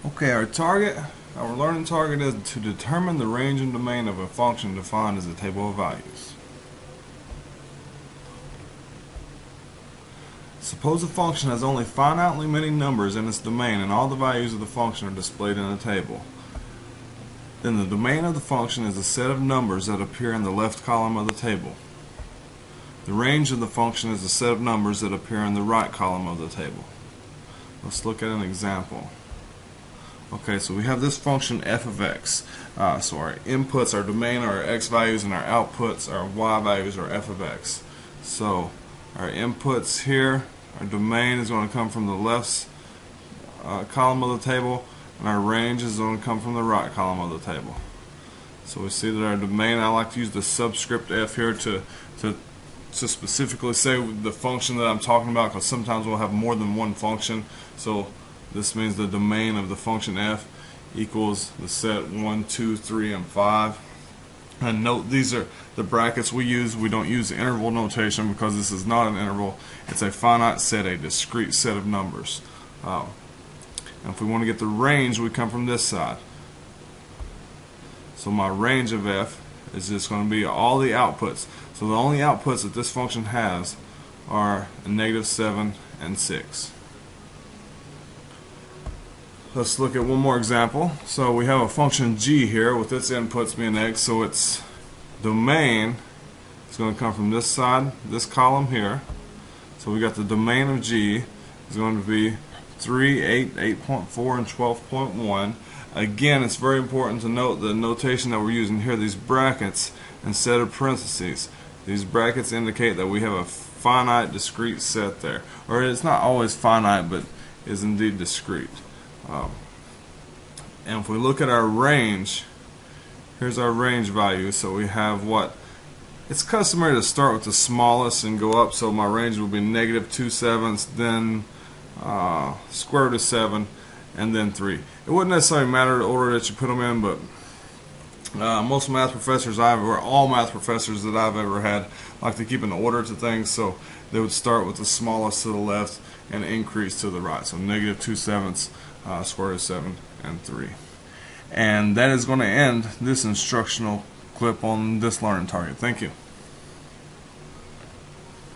Okay, our learning target is to determine the range and domain of a function defined as a table of values. Suppose a function has only finitely many numbers in its domain and all the values of the function are displayed in a table. Then the domain of the function is a set of numbers that appear in the left column of the table. The range of the function is a set of numbers that appear in the right column of the table. Let's look at an example. Okay, so we have this function f of x. So our inputs, our domain, are our x values, and our outputs, our y values, are f of x. So our inputs here, our domain is going to come from the left column of the table, and our range is going to come from the right column of the table. So we see that our domain, I like to use the subscript f here to specifically say the function that I'm talking about, because sometimes we'll have more than one function. So this means the domain of the function f equals the set 1, 2, 3, and 5. And note, these are the brackets we use. We don't use interval notation because this is not an interval. It's a finite set, a discrete set of numbers. And if we want to get the range, we come from this side. So my range of f is just going to be all the outputs. So the only outputs that this function has are a -7 and 6. Let's look at one more example. So we have a function g here with its inputs being x, so its domain is going to come from this side, this column here. So we got the domain of g is going to be 3, 8, 8.4, and 12.1. Again, it's very important to note the notation that we're using here, these brackets instead of parentheses. These brackets indicate that we have a finite discrete set there. Or it's not always finite, but is indeed discrete. And if we look at our range, here's our range value. So we have what? It's customary to start with the smallest and go up. So my range will be -2/7, then square root of 7, and then 3. It wouldn't necessarily matter the order that you put them in, but most math professors or all math professors that I've ever had like to keep an order to things. So they would start with the smallest to the left and increase to the right. So -2/7, square root of 7, and 3. And that is going to end this instructional clip on this learning target. Thank you.